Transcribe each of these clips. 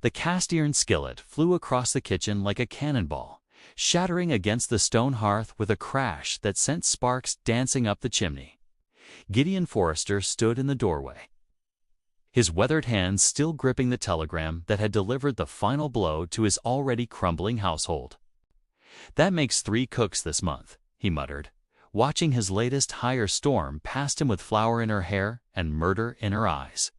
The cast-iron skillet flew across the kitchen like a cannonball, shattering against the stone hearth with a crash that sent sparks dancing up the chimney. Gideon Forrester stood in the doorway, his weathered hands still gripping the telegram that had delivered the final blow to his already crumbling household. "That makes 3 cooks this month," he muttered, watching his latest hire storm past him with flour in her hair and murder in her eyes.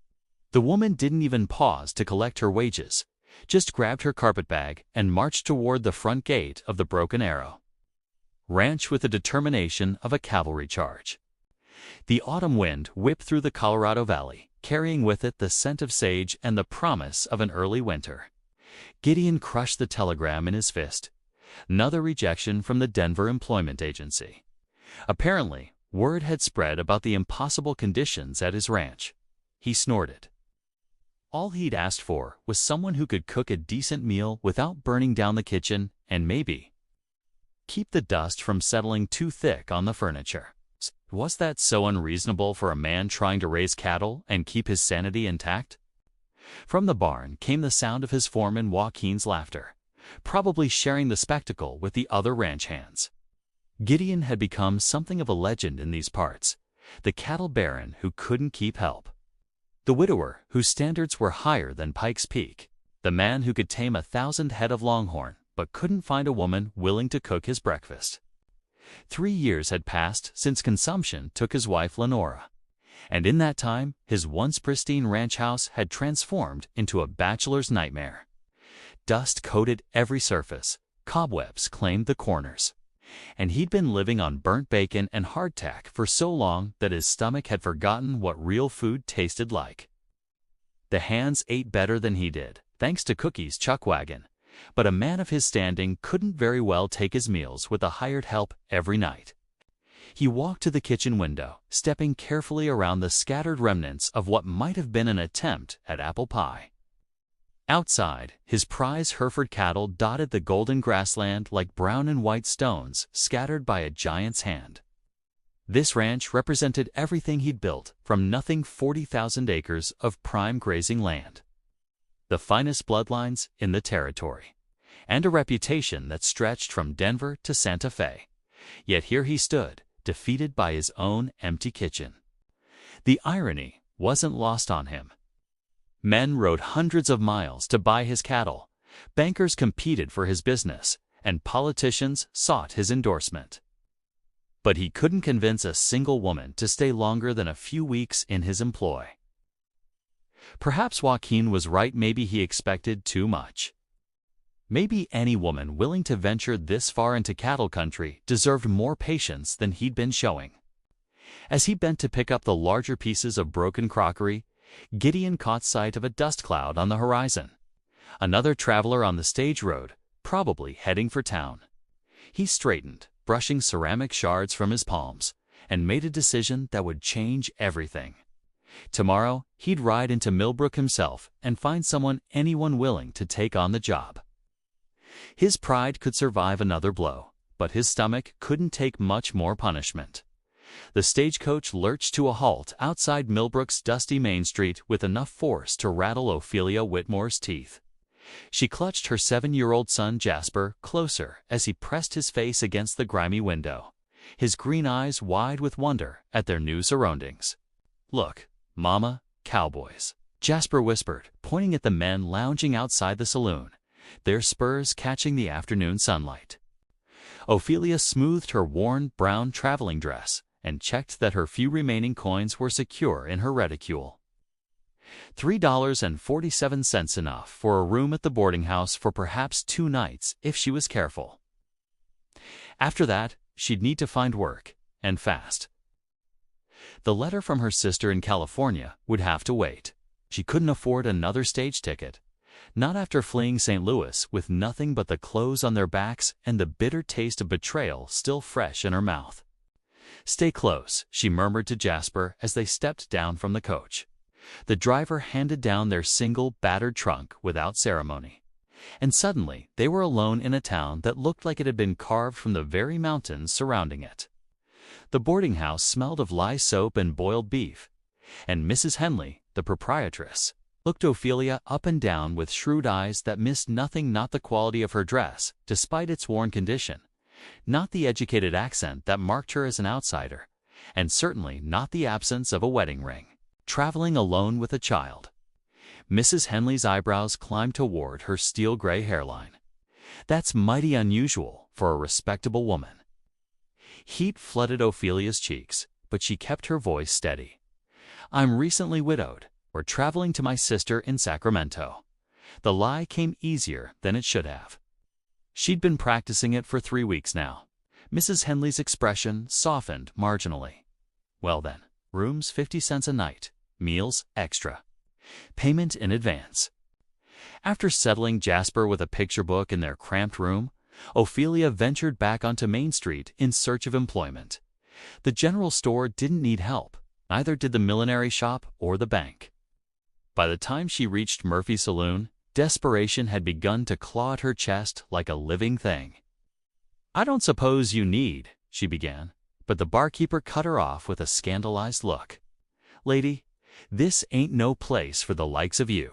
The woman didn't even pause to collect her wages, just grabbed her carpetbag and marched toward the front gate of the Broken Arrow Ranch with the determination of a cavalry charge. The autumn wind whipped through the Colorado Valley, carrying with it the scent of sage and the promise of an early winter. Gideon crushed the telegram in his fist. Another rejection from the Denver Employment Agency. Apparently, word had spread about the impossible conditions at his ranch. He snorted. All he'd asked for was someone who could cook a decent meal without burning down the kitchen and maybe keep the dust from settling too thick on the furniture. Was that so unreasonable for a man trying to raise cattle and keep his sanity intact? From the barn came the sound of his foreman Joaquin's laughter, probably sharing the spectacle with the other ranch hands. Gideon had become something of a legend in these parts, the cattle baron who couldn't keep help, the widower whose standards were higher than Pike's Peak, the man who could tame 1,000 head of longhorn but couldn't find a woman willing to cook his breakfast. 3 years had passed since consumption took his wife Lenora, and in that time his once pristine ranch house had transformed into a bachelor's nightmare. Dust coated every surface, cobwebs claimed the corners, and he'd been living on burnt bacon and hardtack for so long that his stomach had forgotten what real food tasted like. The hands ate better than he did, thanks to Cookie's chuck wagon, but a man of his standing couldn't very well take his meals with a hired help every night. He walked to the kitchen window, stepping carefully around the scattered remnants of what might have been an attempt at apple pie. Outside, his prize Hereford cattle dotted the golden grassland like brown and white stones scattered by a giant's hand. This ranch represented everything he'd built from nothing 40,000 acres of prime grazing land, the finest bloodlines in the territory, and a reputation that stretched from Denver to Santa Fe. Yet here he stood, defeated by his own empty kitchen. The irony wasn't lost on him. Men rode hundreds of miles to buy his cattle, bankers competed for his business, and politicians sought his endorsement. But he couldn't convince a single woman to stay longer than a few weeks in his employ. Perhaps Joaquin was right. Maybe he expected too much. Maybe any woman willing to venture this far into cattle country deserved more patience than he'd been showing. As he bent to pick up the larger pieces of broken crockery, Gideon caught sight of a dust cloud on the horizon. Another traveler on the stage road, probably heading for town. He straightened, brushing ceramic shards from his palms, and made a decision that would change everything. Tomorrow, he'd ride into Millbrook himself and find anyone willing to take on the job. His pride could survive another blow, but his stomach couldn't take much more punishment. The stagecoach lurched to a halt outside Millbrook's dusty Main Street with enough force to rattle Ophelia Whitmore's teeth. She clutched her 7-year-old son Jasper closer as he pressed his face against the grimy window, his green eyes wide with wonder at their new surroundings. "Look, Mama, cowboys," Jasper whispered, pointing at the men lounging outside the saloon, their spurs catching the afternoon sunlight. Ophelia smoothed her worn brown traveling dress and checked that her few remaining coins were secure in her reticule. $3.47 enough for a room at the boarding house for perhaps 2 nights if she was careful. After that, she'd need to find work, and fast. The letter from her sister in California would have to wait. She couldn't afford another stage ticket, not after fleeing St. Louis with nothing but the clothes on their backs and the bitter taste of betrayal still fresh in her mouth. "Stay close," she murmured to Jasper as they stepped down from the coach. The driver handed down their single, battered trunk without ceremony, and suddenly they were alone in a town that looked like it had been carved from the very mountains surrounding it. The boarding house smelled of lye soap and boiled beef, and Mrs. Henley, the proprietress, looked Ophelia up and down with shrewd eyes that missed nothing, not the quality of her dress, despite its worn condition, not the educated accent that marked her as an outsider, and certainly not the absence of a wedding ring. Traveling alone with a child. Mrs. Henley's eyebrows climbed toward her steel-gray hairline. That's mighty unusual for a respectable woman. Heat flooded Ophelia's cheeks, but she kept her voice steady. I'm recently widowed. We're traveling to my sister in Sacramento. The lie came easier than it should have. She'd been practicing it for 3 weeks now. Mrs. Henley's expression softened marginally. Well then, rooms 50 cents a night, meals extra. Payment in advance. After settling Jasper with a picture book in their cramped room, Ophelia ventured back onto Main Street in search of employment. The general store didn't need help, neither did the millinery shop or the bank. By the time she reached Murphy's Saloon, desperation had begun to claw at her chest like a living thing. I don't suppose you need, she began, but the barkeeper cut her off with a scandalized look. Lady, this ain't no place for the likes of you.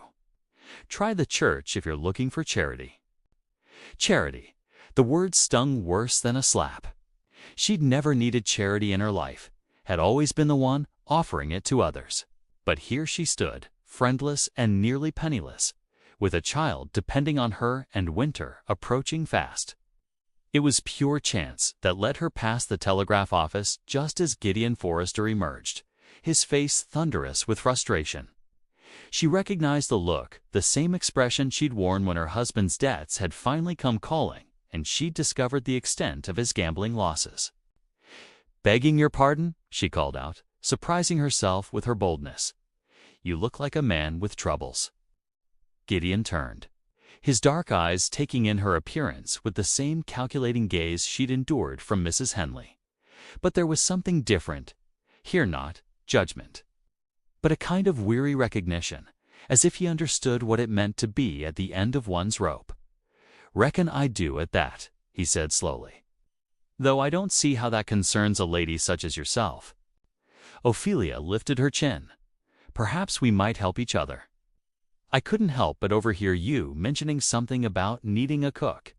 Try the church if you're looking for charity. Charity. The word stung worse than a slap. She'd never needed charity in her life, had always been the one offering it to others. But here she stood, friendless and nearly penniless, with a child depending on her and winter approaching fast. It was pure chance that led her past the telegraph office just as Gideon Forrester emerged, his face thunderous with frustration. She recognized the look, the same expression she'd worn when her husband's debts had finally come calling, and she'd discovered the extent of his gambling losses. Begging your pardon, she called out, surprising herself with her boldness. You look like a man with troubles. Gideon turned, his dark eyes taking in her appearance with the same calculating gaze she'd endured from Mrs. Henley. But there was something different. Here not judgment, but a kind of weary recognition, as if he understood what it meant to be at the end of one's rope. Reckon I do at that, he said slowly. Though I don't see how that concerns a lady such as yourself. Ophelia lifted her chin. Perhaps we might help each other. I couldn't help but overhear you mentioning something about needing a cook.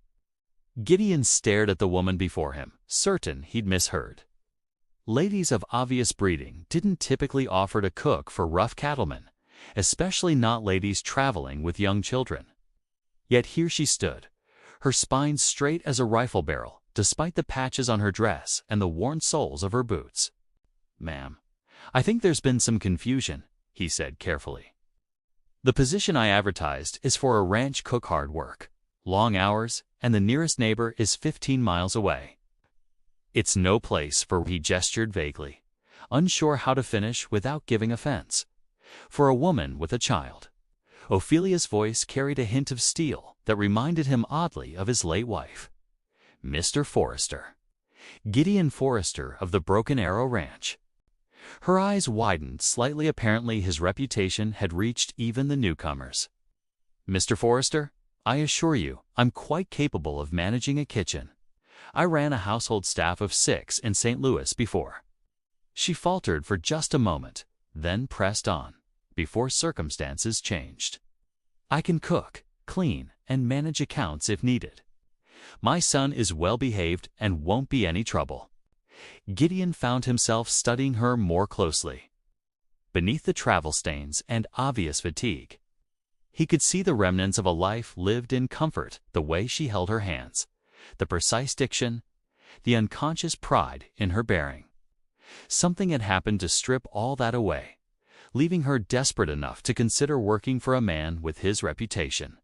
Gideon stared at the woman before him, certain he'd misheard. Ladies of obvious breeding didn't typically offer to cook for rough cattlemen, especially not ladies traveling with young children. Yet here she stood, her spine straight as a rifle barrel, despite the patches on her dress and the worn soles of her boots. Ma'am, I think there's been some confusion, he said carefully. The position I advertised is for a ranch cook, hard work, long hours, and the nearest neighbor is 15 miles away. It's no place for, he gestured vaguely, unsure how to finish without giving offense, for a woman with a child. Ophelia's voice carried a hint of steel that reminded him oddly of his late wife. Mr. Forrester. Gideon Forrester of the Broken Arrow Ranch. Her eyes widened slightly. Apparently his reputation had reached even the newcomers. Mr. Forrester, I assure you, I'm quite capable of managing a kitchen. I ran a household staff of 6 in St. Louis before. She faltered for just a moment, then pressed on, before circumstances changed. I can cook, clean, and manage accounts if needed. My son is well behaved and won't be any trouble. Gideon found himself studying her more closely. Beneath the travel stains and obvious fatigue, he could see the remnants of a life lived in comfort, the way she held her hands, the precise diction, the unconscious pride in her bearing. Something had happened to strip all that away, leaving her desperate enough to consider working for a man with his reputation.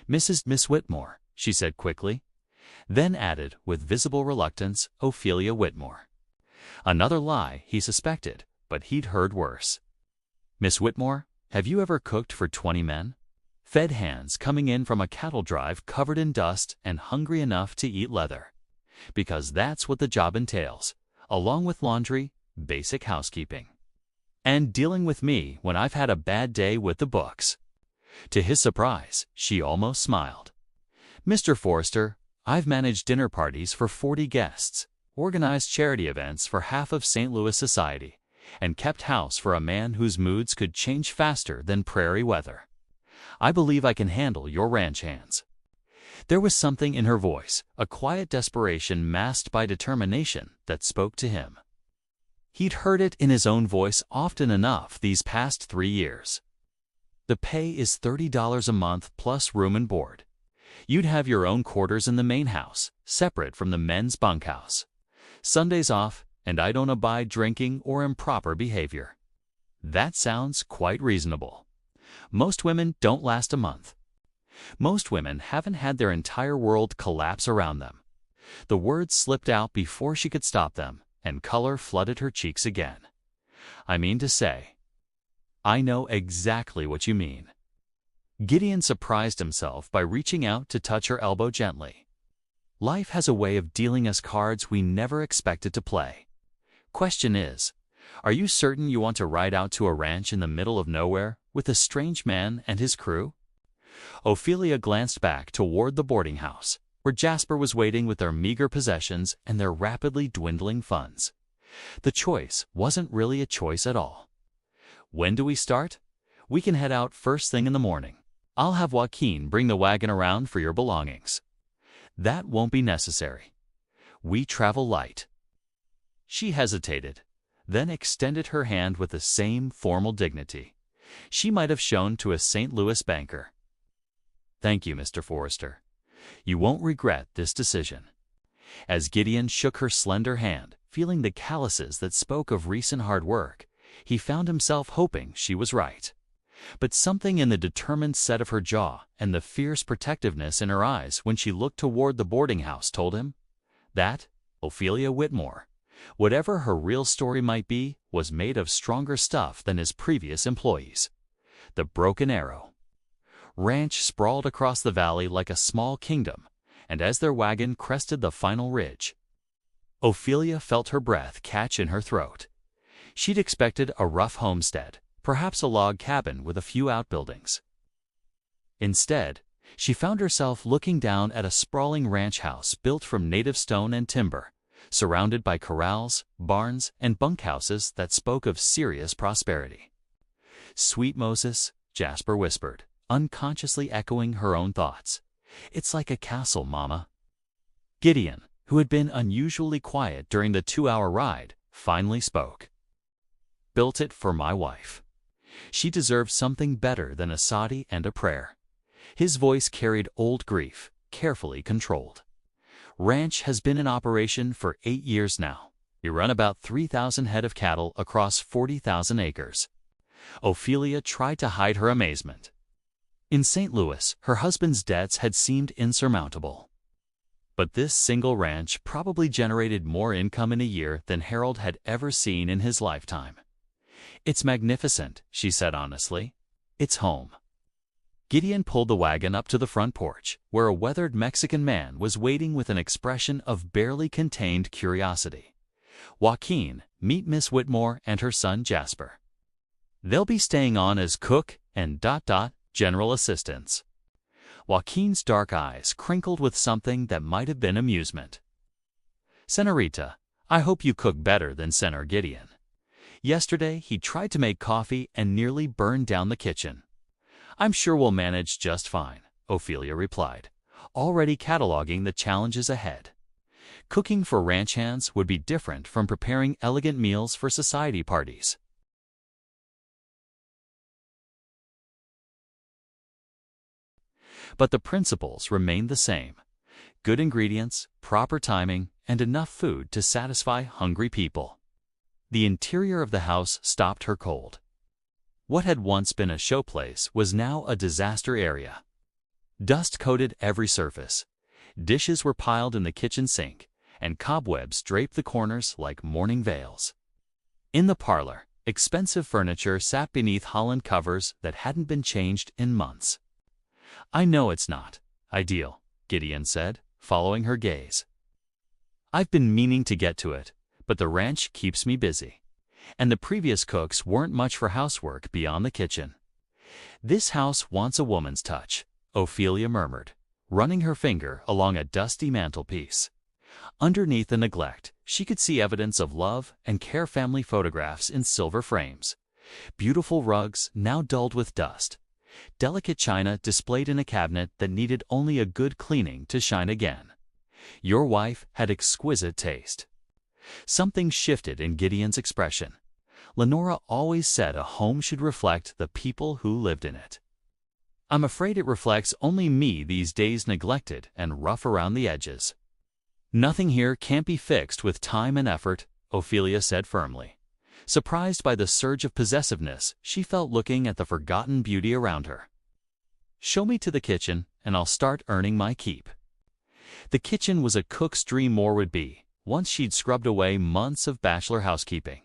Miss Whitmore, she said quickly, then added with visible reluctance, Ophelia Whitmore. Another lie, he suspected, but he'd heard worse. Miss Whitmore, have you ever cooked for 20 men? Fed hands coming in from a cattle drive covered in dust and hungry enough to eat leather. Because that's what the job entails, along with laundry, basic housekeeping. And dealing with me when I've had a bad day with the books. To his surprise, she almost smiled. Mr. Forrester, I've managed dinner parties for 40 guests, organized charity events for half of St. Louis society, and kept house for a man whose moods could change faster than prairie weather. I believe I can handle your ranch hands. There was something in her voice, a quiet desperation masked by determination, that spoke to him. He'd heard it in his own voice often enough these past 3 years. The pay is $30 a month plus room and board. You'd have your own quarters in the main house, separate from the men's bunkhouse. Sundays off, and I don't abide drinking or improper behavior. That sounds quite reasonable. Most women don't last a month. Most women haven't had their entire world collapse around them. The words slipped out before she could stop them, and color flooded her cheeks again. I mean to say, I know exactly what you mean. Gideon surprised himself by reaching out to touch her elbow gently. Life has a way of dealing us cards we never expected to play. Question is, are you certain you want to ride out to a ranch in the middle of nowhere with a strange man and his crew? Ophelia glanced back toward the boarding house, where Jasper was waiting with their meager possessions and their rapidly dwindling funds. The choice wasn't really a choice at all. When do we start? We can head out first thing in the morning. I'll have Joaquin bring the wagon around for your belongings. That won't be necessary. We travel light. She hesitated, then extended her hand with the same formal dignity she might have shown to a St. Louis banker. Thank you, Mr. Forrester. You won't regret this decision. As Gideon shook her slender hand, feeling the calluses that spoke of recent hard work, he found himself hoping she was right. But something in the determined set of her jaw and the fierce protectiveness in her eyes when she looked toward the boarding house told him that Ophelia Whitmore, whatever her real story might be, was made of stronger stuff than his previous employees. The Broken Arrow Ranch sprawled across the valley like a small kingdom, and as their wagon crested the final ridge, Ophelia felt her breath catch in her throat. She'd expected a rough homestead, perhaps a log cabin with a few outbuildings. Instead, she found herself looking down at a sprawling ranch house built from native stone and timber, surrounded by corrals, barns, and bunkhouses that spoke of serious prosperity. Sweet Moses, Jasper whispered, unconsciously echoing her own thoughts. It's like a castle, Mama. Gideon, who had been unusually quiet during the 2-hour ride, finally spoke. Built it for my wife. She deserves something better than a sadi and a prayer. His voice carried old grief, carefully controlled. Ranch has been in operation for 8 years now. We run about 3,000 head of cattle across 40,000 acres. Ophelia tried to hide her amazement. In St. Louis, her husband's debts had seemed insurmountable. But this single ranch probably generated more income in a year than Harold had ever seen in his lifetime. It's magnificent, she said honestly. It's home. Gideon pulled the wagon up to the front porch, where a weathered Mexican man was waiting with an expression of barely contained curiosity. Joaquin, meet Miss Whitmore and her son Jasper. They'll be staying on as cook and general assistants. Joaquin's dark eyes crinkled with something that might have been amusement. Senorita, I hope you cook better than Senor Gideon. Yesterday he tried to make coffee and nearly burned down the kitchen. I'm sure we'll manage just fine, Ophelia replied, already cataloging the challenges ahead. Cooking for ranch hands would be different from preparing elegant meals for society parties. But the principles remained the same. Good ingredients, proper timing, and enough food to satisfy hungry people. The interior of the house stopped her cold. What had once been a showplace was now a disaster area. Dust coated every surface. Dishes were piled in the kitchen sink, and cobwebs draped the corners like mourning veils. In the parlor, expensive furniture sat beneath Holland covers that hadn't been changed in months. I know it's not ideal, Gideon said, following her gaze. I've been meaning to get to it, but the ranch keeps me busy. And the previous cooks weren't much for housework beyond the kitchen. This house wants a woman's touch, Ophelia murmured, running her finger along a dusty mantelpiece. Underneath the neglect, she could see evidence of love and care, family photographs in silver frames, beautiful rugs now dulled with dust, delicate china displayed in a cabinet that needed only a good cleaning to shine again. Your wife had exquisite taste. Something shifted in Gideon's expression. Lenora always said a home should reflect the people who lived in it. I'm afraid it reflects only me these days, neglected and rough around the edges. Nothing here can't be fixed with time and effort, Ophelia said firmly. Surprised by the surge of possessiveness she felt looking at the forgotten beauty around her. Show me to the kitchen, and I'll start earning my keep. The kitchen was a cook's dream more would be, once she'd scrubbed away months of bachelor housekeeping.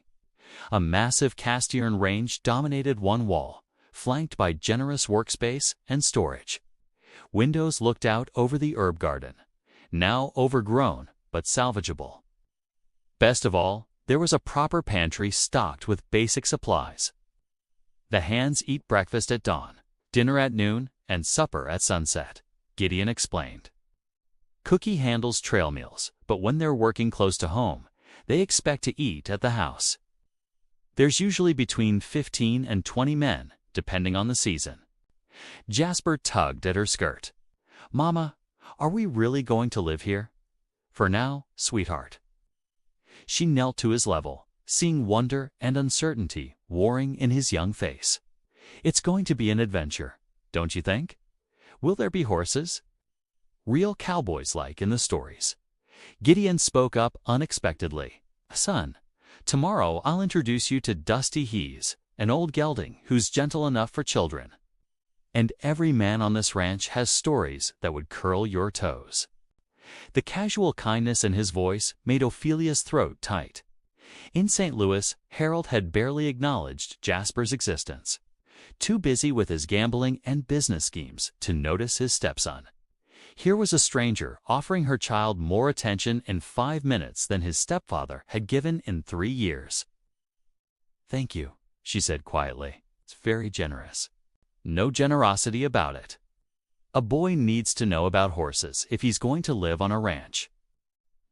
A massive cast-iron range dominated one wall, flanked by generous workspace and storage. Windows looked out over the herb garden, now overgrown but salvageable. Best of all, there was a proper pantry stocked with basic supplies. The hands eat breakfast at dawn, dinner at noon, and supper at sunset, Gideon explained. Cookie handles trail meals, but when they're working close to home, they expect to eat at the house. There's usually between 15 and 20 men, depending on the season. Jasper tugged at her skirt. Mama, are we really going to live here? For now, sweetheart. She knelt to his level, seeing wonder and uncertainty warring in his young face. It's going to be an adventure, don't you think? Will there be horses? Real cowboys like in the stories. Gideon spoke up unexpectedly. Son, tomorrow I'll introduce you to Dusty Hees, an old gelding who's gentle enough for children. And every man on this ranch has stories that would curl your toes. The casual kindness in his voice made Ophelia's throat tight. In St. Louis, Harold had barely acknowledged Jasper's existence, too busy with his gambling and business schemes to notice his stepson. Here was a stranger offering her child more attention in 5 minutes than his stepfather had given in 3 years. Thank you, she said quietly. It's very generous. No generosity about it. A boy needs to know about horses if he's going to live on a ranch.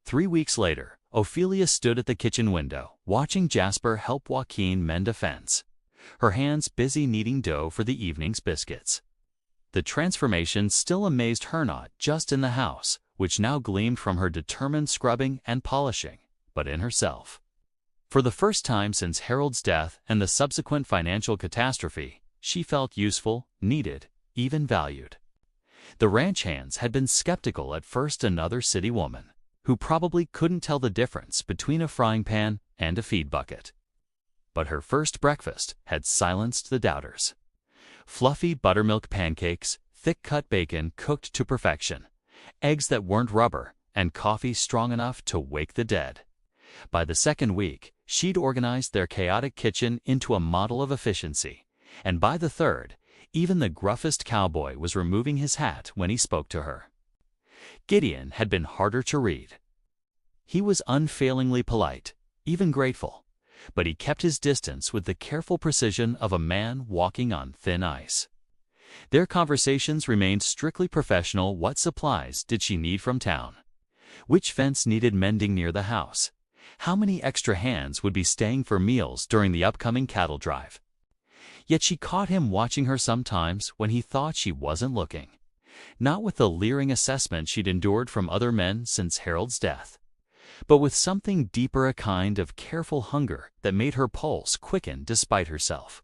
3 weeks later, Ophelia stood at the kitchen window, watching Jasper help Joaquin mend a fence, her hands busy kneading dough for the evening's biscuits. The transformation still amazed her, not just in the house, which now gleamed from her determined scrubbing and polishing, but in herself. For the first time since Harold's death and the subsequent financial catastrophe, she felt useful, needed, even valued. The ranch hands had been skeptical at first, another city woman, who probably couldn't tell the difference between a frying pan and a feed bucket. But her first breakfast had silenced the doubters. Fluffy buttermilk pancakes, thick-cut bacon cooked to perfection, eggs that weren't rubber, and coffee strong enough to wake the dead. By the second week, she'd organized their chaotic kitchen into a model of efficiency, and by the third, even the gruffest cowboy was removing his hat when he spoke to her. Gideon had been harder to read. He was unfailingly polite, even grateful, but he kept his distance with the careful precision of a man walking on thin ice. Their conversations remained strictly professional. What supplies did she need from town? Which fence needed mending near the house? How many extra hands would be staying for meals during the upcoming cattle drive? Yet she caught him watching her sometimes when he thought she wasn't looking, not with the leering assessment she'd endured from other men since Harold's death, but with something deeper, a kind of careful hunger that made her pulse quicken despite herself.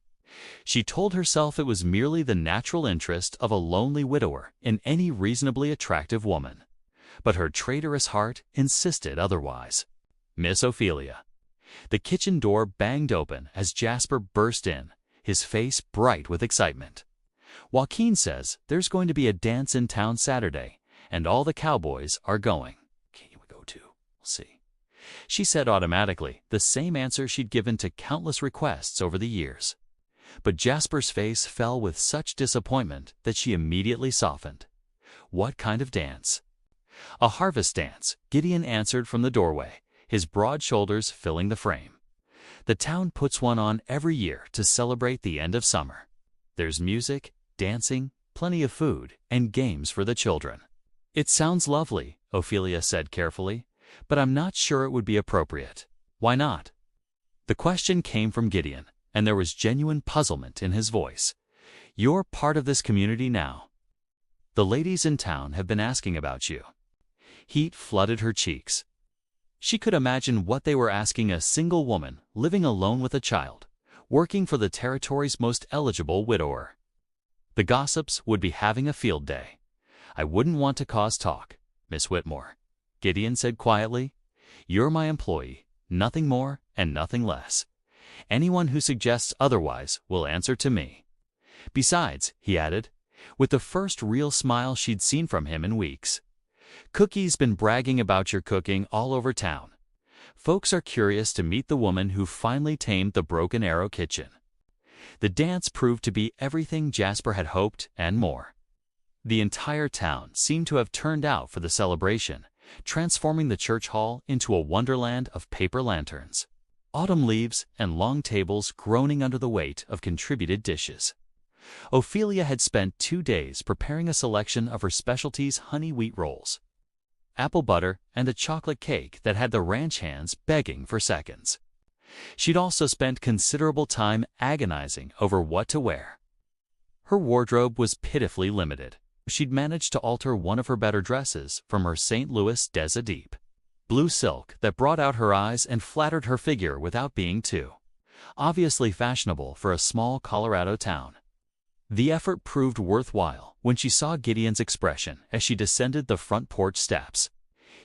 She told herself it was merely the natural interest of a lonely widower in any reasonably attractive woman, but her traitorous heart insisted otherwise. Miss Ophelia. The kitchen door banged open as Jasper burst in, his face bright with excitement. Joaquin says there's going to be a dance in town Saturday, and all the cowboys are going. Can we go too? We'll see. She said automatically, the same answer she'd given to countless requests over the years. But Jasper's face fell with such disappointment that she immediately softened. What kind of dance? A harvest dance, Gideon answered from the doorway, his broad shoulders filling the frame. The town puts one on every year to celebrate the end of summer. There's music, dancing, plenty of food, and games for the children. It sounds lovely, Ophelia said carefully, but I'm not sure it would be appropriate. Why not? The question came from Gideon, and there was genuine puzzlement in his voice. You're part of this community now. The ladies in town have been asking about you. Heat flooded her cheeks. She could imagine what they were asking a single woman living alone with a child, working for the territory's most eligible widower. The gossips would be having a field day. I wouldn't want to cause talk, Miss Whitmore, Gideon said quietly. You're my employee, nothing more and nothing less. Anyone who suggests otherwise will answer to me. Besides, he added, with the first real smile she'd seen from him in weeks, Cookie's been bragging about your cooking all over town. Folks are curious to meet the woman who finally tamed the Broken Arrow kitchen. The dance proved to be everything Jasper had hoped and more. The entire town seemed to have turned out for the celebration, transforming the church hall into a wonderland of paper lanterns, autumn leaves, and long tables groaning under the weight of contributed dishes. Ophelia had spent 2 days preparing a selection of her specialties: honey wheat rolls, apple butter, and a chocolate cake that had the ranch hands begging for seconds. She'd also spent considerable time agonizing over what to wear. Her wardrobe was pitifully limited. She'd managed to alter one of her better dresses from her St. Louis des deep blue silk that brought out her eyes and flattered her figure without being too obviously fashionable for a small Colorado town. The effort proved worthwhile when she saw Gideon's expression as she descended the front porch steps.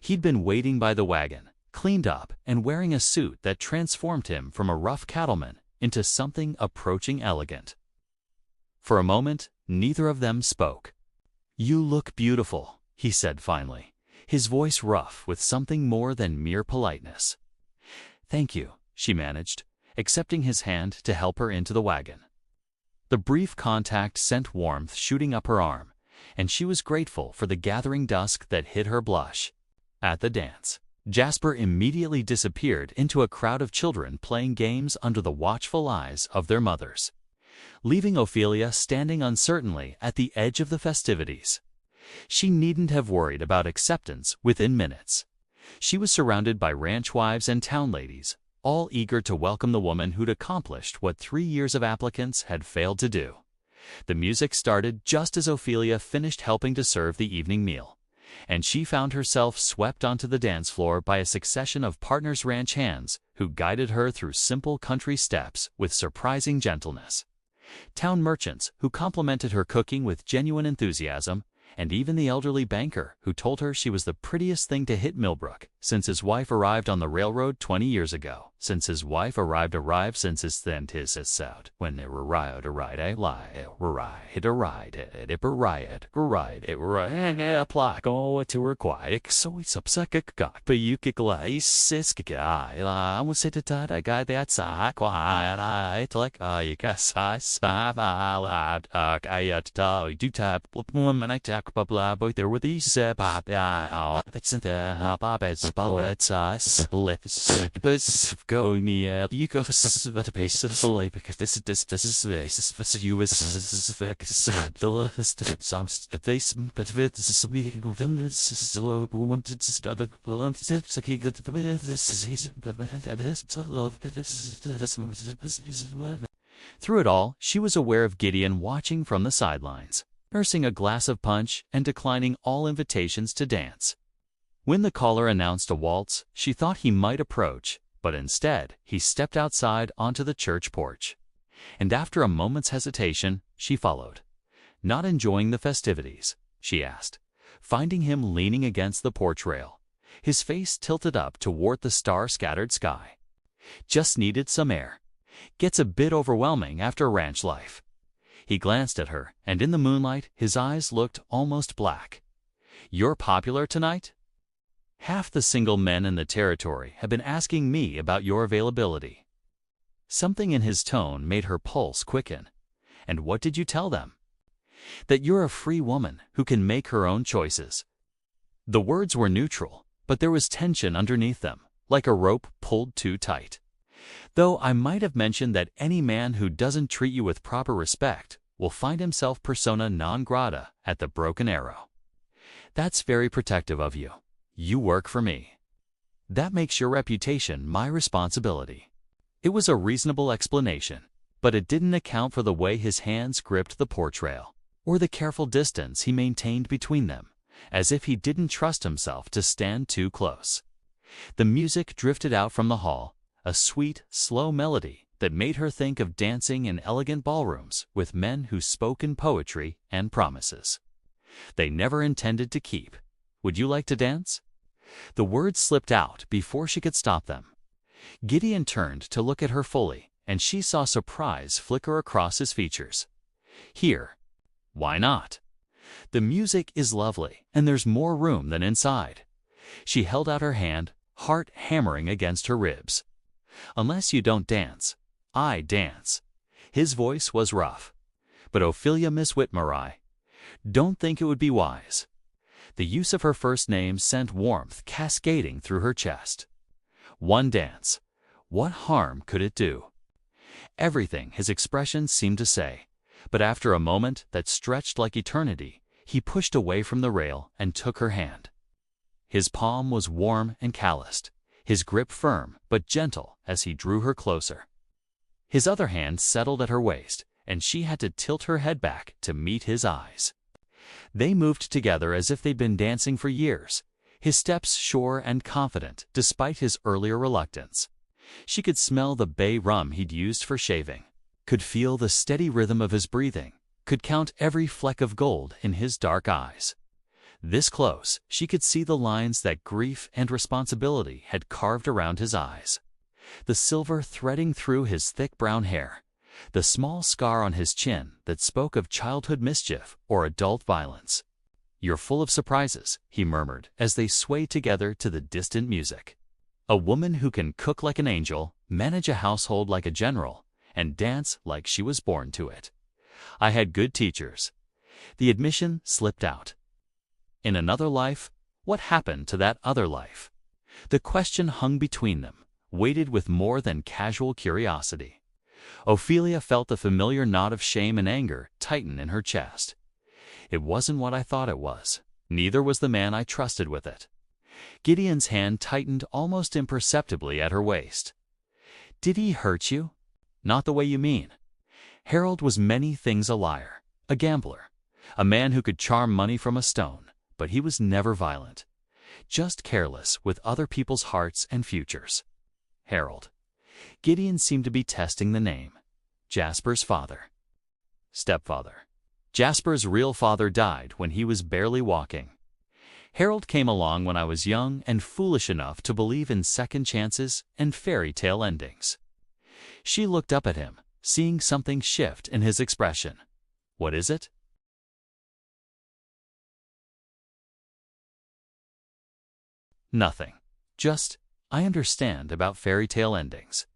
He'd been waiting by the wagon, cleaned up and wearing a suit that transformed him from a rough cattleman into something approaching elegant. For a moment, neither of them spoke. You look beautiful, he said finally, his voice rough with something more than mere politeness. Thank you, she managed, accepting his hand to help her into the wagon. The brief contact sent warmth shooting up her arm, and she was grateful for the gathering dusk that hid her blush. At the dance, Jasper immediately disappeared into a crowd of children playing games under the watchful eyes of their mothers, leaving Ophelia standing uncertainly at the edge of the festivities. She needn't have worried about acceptance within minutes. She was surrounded by ranch wives and town ladies, all eager to welcome the woman who'd accomplished what 3 years of applicants had failed to do. The music started just as Ophelia finished helping to serve the evening meal, and she found herself swept onto the dance floor by a succession of partners' ranch hands who guided her through simple country steps with surprising gentleness. Town merchants who complimented her cooking with genuine enthusiasm, and even the elderly banker who told her she was the prettiest thing to hit Millbrook since his wife arrived on the railroad 20 years ago. Since his wife arrived since his then tis out when they were riot a ride a lie ride a ride it a riot ride it rang a plaque oh to require so it's upsec got but you kick lice sisk guy I was sit at I got that sack quiet I like you guess I stop I do tap woman I talk blah boy there were these pop that's in the pop as bullets lips go near you go at a pace of sleep because this is you is the some face but this is slow wanted to start through it all, she was aware of Gideon watching from the sidelines, nursing a glass of punch and declining all invitations to dance. When the caller announced a waltz, she thought he might approach, but instead he stepped outside onto the church porch. And after a moment's hesitation, she followed. Not enjoying the festivities, she asked, finding him leaning against the porch rail, his face tilted up toward the star-scattered sky. Just needed some air. Gets a bit overwhelming after ranch life. He glanced at her, and in the moonlight, his eyes looked almost black. You're popular tonight? Half the single men in the territory have been asking me about your availability. Something in his tone made her pulse quicken. And what did you tell them? That you're a free woman who can make her own choices. The words were neutral, but there was tension underneath them, like a rope pulled too tight. Though I might have mentioned that any man who doesn't treat you with proper respect will find himself persona non grata at the Broken Arrow. That's very protective of you. You work for me. That makes your reputation my responsibility." It was a reasonable explanation, but it didn't account for the way his hands gripped the porch rail, or the careful distance he maintained between them, as if he didn't trust himself to stand too close. The music drifted out from the hall, a sweet, slow melody that made her think of dancing in elegant ballrooms with men who spoke in poetry and promises they never intended to keep. "Would you like to dance?" The words slipped out before she could stop them. Gideon turned to look at her fully, and she saw surprise flicker across his features. "Here. Why not? The music is lovely, and there's more room than inside." She held out her hand, heart hammering against her ribs. "Unless you don't dance, I dance." His voice was rough. "But Ophelia Miss Whitmore, don't think it would be wise." The use of her first name sent warmth cascading through her chest. One dance. What harm could it do? Everything his expression seemed to say, but after a moment that stretched like eternity, he pushed away from the rail and took her hand. His palm was warm and calloused, his grip firm but gentle as he drew her closer. His other hand settled at her waist, and she had to tilt her head back to meet his eyes. They moved together as if they'd been dancing for years, his steps sure and confident despite his earlier reluctance. She could smell the bay rum he'd used for shaving, could feel the steady rhythm of his breathing, could count every fleck of gold in his dark eyes. This close, she could see the lines that grief and responsibility had carved around his eyes, the silver threading through his thick brown hair, the small scar on his chin that spoke of childhood mischief or adult violence. "You're full of surprises," he murmured as they swayed together to the distant music. "A woman who can cook like an angel, manage a household like a general, and dance like she was born to it. I had good teachers." The admission slipped out. In another life, what happened to that other life? The question hung between them, weighted with more than casual curiosity. Ophelia felt the familiar knot of shame and anger tighten in her chest. "It wasn't what I thought it was. Neither was the man I trusted with it." Gideon's hand tightened almost imperceptibly at her waist. "Did he hurt you?" "Not the way you mean. Harold was many things a liar, a gambler, a man who could charm money from a stone, but he was never violent, just careless with other people's hearts and futures." Harold. Gideon seemed to be testing the name. Jasper's father. Stepfather. Jasper's real father died when he was barely walking. Harold came along when I was young and foolish enough to believe in second chances and fairy tale endings. She looked up at him, seeing something shift in his expression. "What is it?" "Nothing. Just, I understand about fairy tale endings.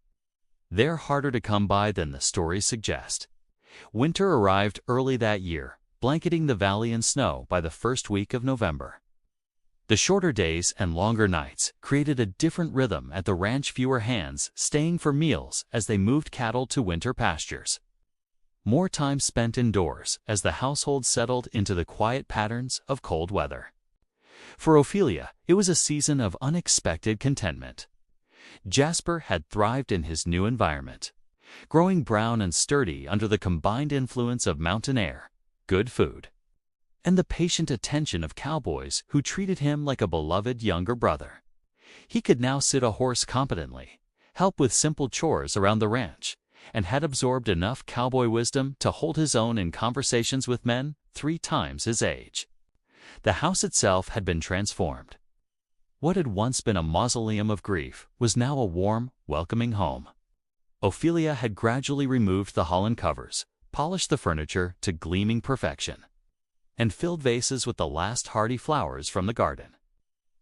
They're harder to come by than the stories suggest." Winter arrived early that year, blanketing the valley in snow by the first week of November. The shorter days and longer nights created a different rhythm at the ranch, fewer hands staying for meals as they moved cattle to winter pastures. More time spent indoors as the household settled into the quiet patterns of cold weather. For Ophelia, it was a season of unexpected contentment. Jasper had thrived in his new environment, growing brown and sturdy under the combined influence of mountain air, good food, and the patient attention of cowboys who treated him like a beloved younger brother. He could now sit a horse competently, help with simple chores around the ranch, and had absorbed enough cowboy wisdom to hold his own in conversations with men 3 times his age. The house itself had been transformed. What had once been a mausoleum of grief was now a warm, welcoming home. Ophelia had gradually removed the holland covers, polished the furniture to gleaming perfection, and filled vases with the last hardy flowers from the garden.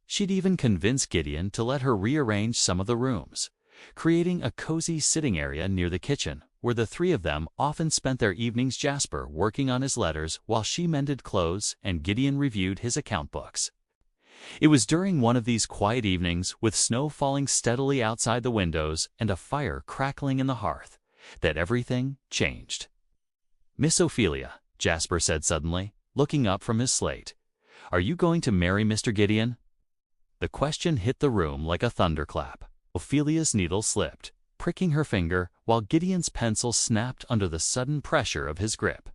She'd even convinced Gideon to let her rearrange some of the rooms, creating a cozy sitting area near the kitchen, where the 3 of them often spent their evenings, Jasper working on his letters while she mended clothes and Gideon reviewed his account books. It was during one of these quiet evenings, with snow falling steadily outside the windows and a fire crackling in the hearth, that everything changed. "Miss Ophelia," Jasper said suddenly, looking up from his slate, "are you going to marry Mr. Gideon?" The question hit the room like a thunderclap. Ophelia's needle slipped, pricking her finger, while Gideon's pencil snapped under the sudden pressure of his grip.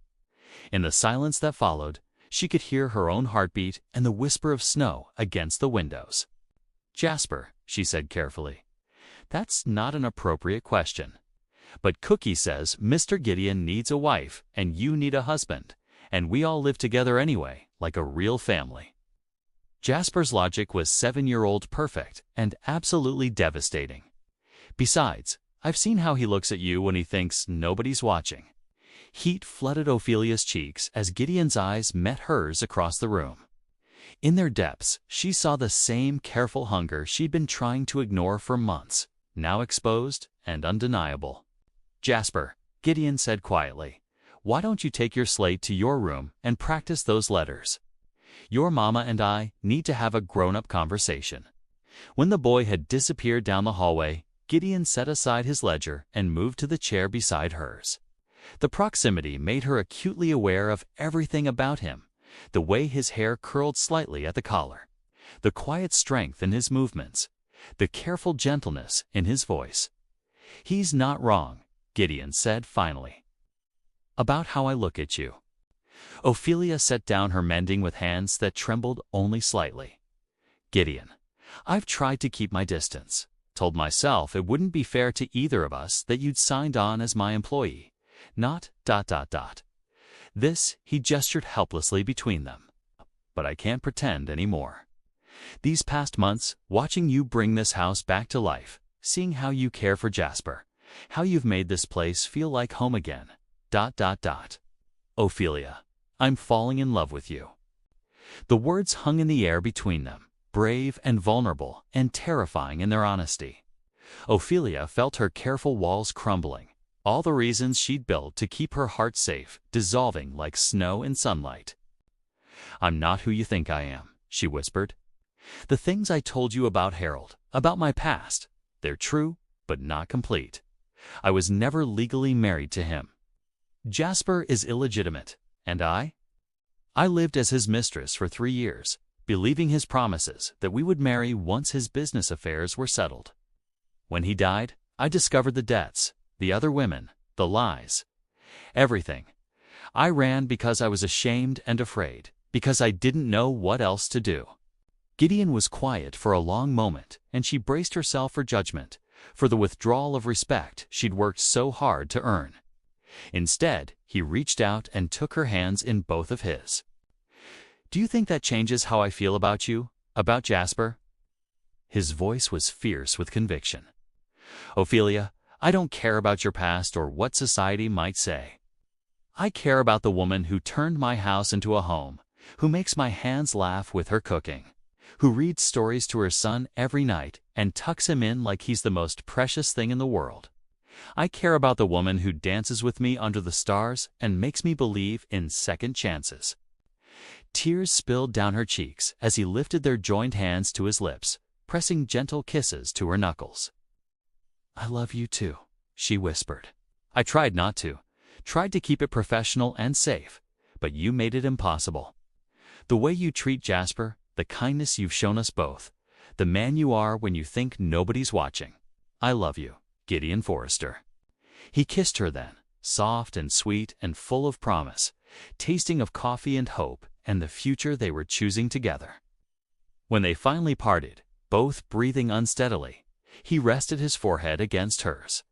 In the silence that followed, she could hear her own heartbeat and the whisper of snow against the windows. "Jasper," she said carefully, "that's not an appropriate question. But Cookie says Mr. Gideon needs a wife and you need a husband, and we all live together anyway, like a real family." Jasper's logic was 7-year-old perfect and absolutely devastating. "Besides, I've seen how he looks at you when he thinks nobody's watching." Heat flooded Ophelia's cheeks as Gideon's eyes met hers across the room. In their depths, she saw the same careful hunger she'd been trying to ignore for months, now exposed and undeniable. "Jasper," Gideon said quietly, "why don't you take your slate to your room and practice those letters? Your mama and I need to have a grown-up conversation." When the boy had disappeared down the hallway, Gideon set aside his ledger and moved to the chair beside hers. The proximity made her acutely aware of everything about him: the way his hair curled slightly at the collar, the quiet strength in his movements, the careful gentleness in his voice. "He's not wrong," Gideon said finally. "About how I look at you." Ophelia set down her mending with hands that trembled only slightly. "Gideon, I've tried to keep my distance, told myself it wouldn't be fair to either of us that you'd signed on as my employee, not ... This, he gestured helplessly between them. "But I can't pretend anymore. These past months, watching you bring this house back to life, seeing how you care for Jasper, how you've made this place feel like home again, ... Ophelia, I'm falling in love with you." The words hung in the air between them, brave and vulnerable and terrifying in their honesty. Ophelia felt her careful walls crumbling, all the reasons she'd built to keep her heart safe dissolving like snow in sunlight. "I'm not who you think I am," she whispered. "The things I told you about Harold, about my past, they're true, but not complete. I was never legally married to him. Jasper is illegitimate, and I lived as his mistress for 3 years, believing his promises that we would marry once his business affairs were settled. When he died, I discovered the debts, the other women, the lies, everything. I ran because I was ashamed and afraid, because I didn't know what else to do." Gideon was quiet for a long moment, and she braced herself for judgment, for the withdrawal of respect she'd worked so hard to earn. Instead, he reached out and took her hands in both of his. "Do you think that changes how I feel about you, about Jasper?" His voice was fierce with conviction. "Ophelia, I don't care about your past or what society might say. I care about the woman who turned my house into a home, who makes my hands laugh with her cooking, who reads stories to her son every night and tucks him in like he's the most precious thing in the world. I care about the woman who dances with me under the stars and makes me believe in second chances." Tears spilled down her cheeks as he lifted their joined hands to his lips, pressing gentle kisses to her knuckles. "I love you too," she whispered. "I tried not to, tried to keep it professional and safe, but you made it impossible. The way you treat Jasper, the kindness you've shown us both, the man you are when you think nobody's watching. I love you, Gideon Forrester." He kissed her then, soft and sweet and full of promise, tasting of coffee and hope and the future they were choosing together. When they finally parted, both breathing unsteadily, he rested his forehead against hers.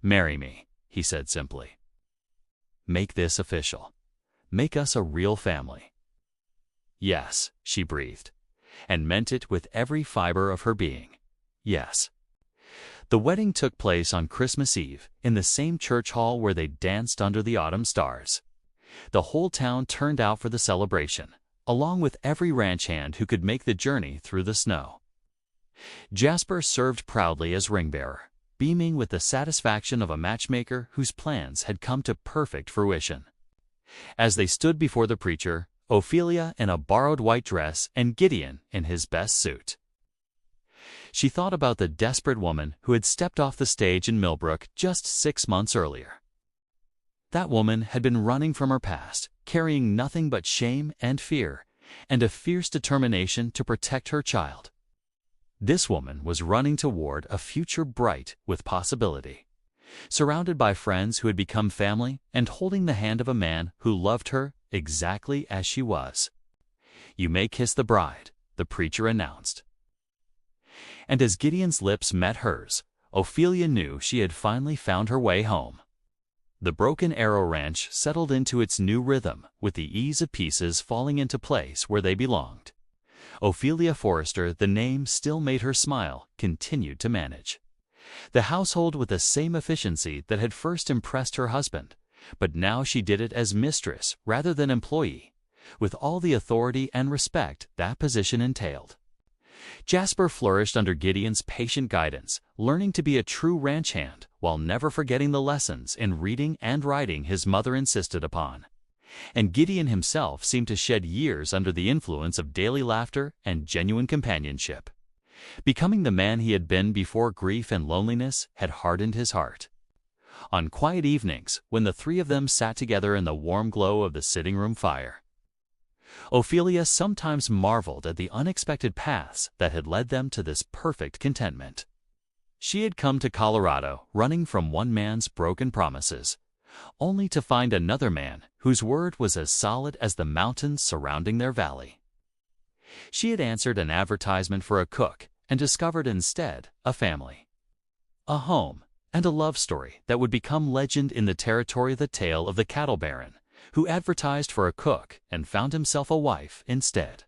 "Marry me," he said simply. "Make this official. Make us a real family." "Yes," she breathed, and meant it with every fiber of her being. Yes. The wedding took place on Christmas Eve in the same church hall where they danced under the autumn stars. The whole town turned out for the celebration, along with every ranch hand who could make the journey through the snow. Jasper served proudly as ring-bearer, beaming with the satisfaction of a matchmaker whose plans had come to perfect fruition. As they stood before the preacher, Ophelia in a borrowed white dress and Gideon in his best suit, she thought about the desperate woman who had stepped off the stage in Millbrook just 6 months earlier. That woman had been running from her past, carrying nothing but shame and fear, and a fierce determination to protect her child. This woman was running toward a future bright with possibility, surrounded by friends who had become family and holding the hand of a man who loved her exactly as she was. "You may kiss the bride," the preacher announced. And as Gideon's lips met hers, Ophelia knew she had finally found her way home. The Broken Arrow Ranch settled into its new rhythm with the ease of pieces falling into place where they belonged. Ophelia Forrester, the name still made her smile, continued to manage the household with the same efficiency that had first impressed her husband, but now she did it as mistress rather than employee, with all the authority and respect that position entailed. Jasper flourished under Gideon's patient guidance, learning to be a true ranch hand while never forgetting the lessons in reading and writing his mother insisted upon. And Gideon himself seemed to shed years under the influence of daily laughter and genuine companionship, becoming the man he had been before grief and loneliness had hardened his heart. On quiet evenings, when the three of them sat together in the warm glow of the sitting room fire, Ophelia sometimes marveled at the unexpected paths that had led them to this perfect contentment. She had come to Colorado running from one man's broken promises, only to find another man whose word was as solid as the mountains surrounding their valley. She had answered an advertisement for a cook and discovered instead a family, a home, and a love story that would become legend in the territory of the tale of the cattle baron, who advertised for a cook and found himself a wife instead.